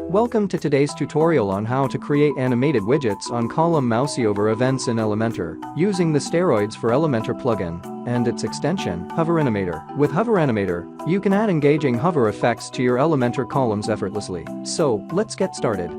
Welcome to today's tutorial on how to create animated widgets on column Mouseover events in Elementor, using the Steroids for Elementor plugin and its extension, HoverAnimator. With HoverAnimator, you can add engaging hover effects to your Elementor columns effortlessly. So, let's get started.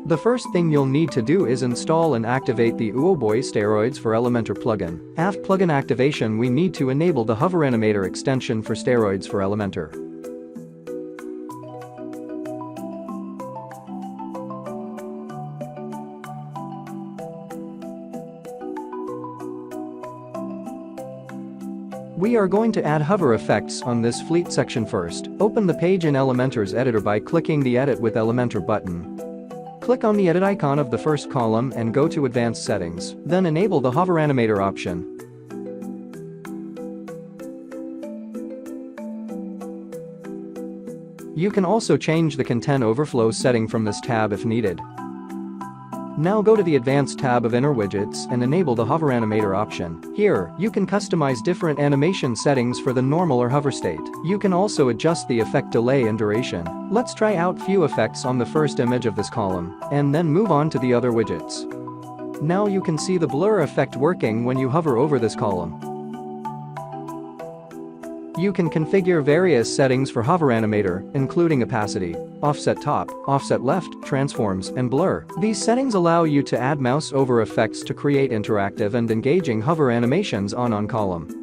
The first thing you'll need to do is install and activate the Steroids for Elementor plugin. After plugin activation, we need to enable the HoverAnimator extension for Steroids for Elementor. We are going to add hover effects on this fleet section first. Open the page in Elementor's editor by clicking the Edit with Elementor button. Click on the edit icon of the first column and go to Advanced Settings, then enable the HoverAnimator option. You can also change the content overflow setting from this tab if needed. Now go to the Advanced tab of Inner Widgets and enable the HoverAnimator option. Here, you can customize different animation settings for the normal or hover state. You can also adjust the effect delay and duration. Let's try out few effects on the first image of this column, and then move on to the other widgets. Now you can see the blur effect working when you hover over this column. You can configure various settings for HoverAnimator, including opacity, offset top, offset left, transforms, and blur. These settings allow you to add mouse over effects to create interactive and engaging hover animations on column.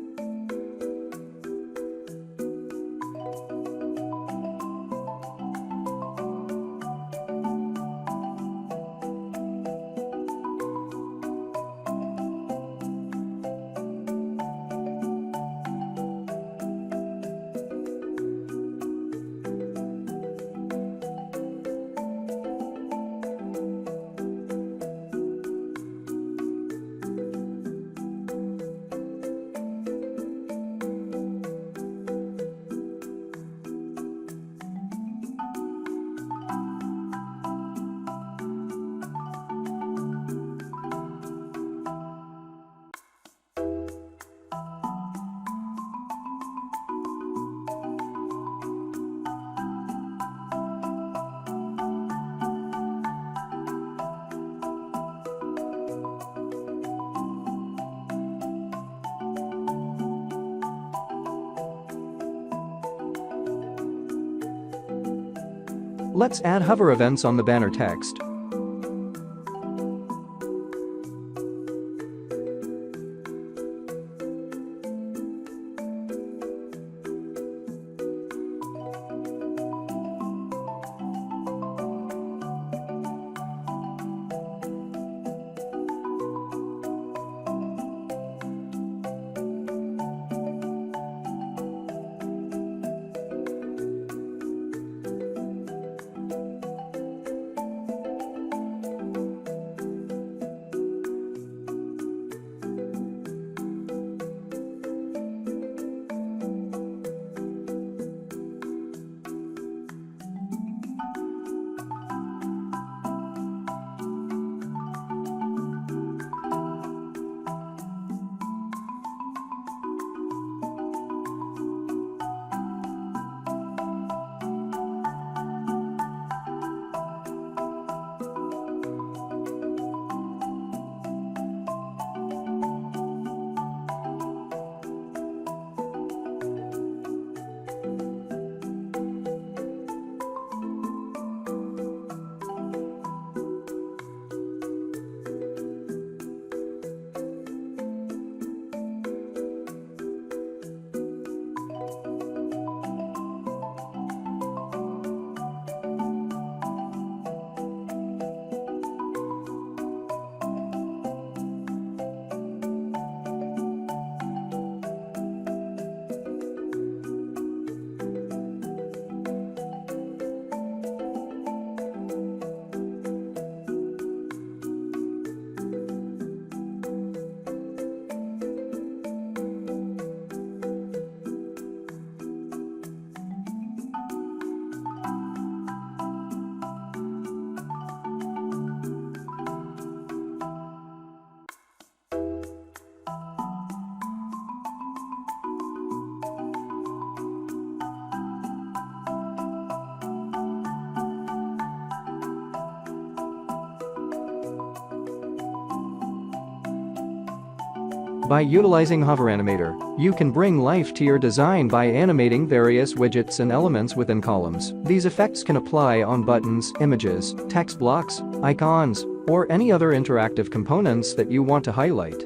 Let's add hover events on the banner text. By utilizing HoverAnimator, you can bring life to your design by animating various widgets and elements within columns. These effects can apply on buttons, images, text blocks, icons, or any other interactive components that you want to highlight.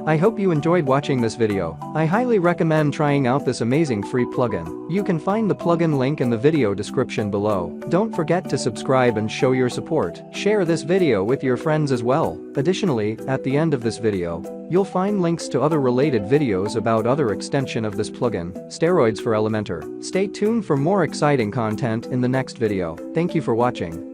I hope you enjoyed watching this video. I highly recommend trying out this amazing free plugin. You can find the plugin link in the video description below. Don't forget to subscribe and show your support. Share this video with your friends as well. Additionally, at the end of this video, you'll find links to other related videos about other extension of this plugin, Steroids for Elementor. Stay tuned for more exciting content in the next video. Thank you for watching.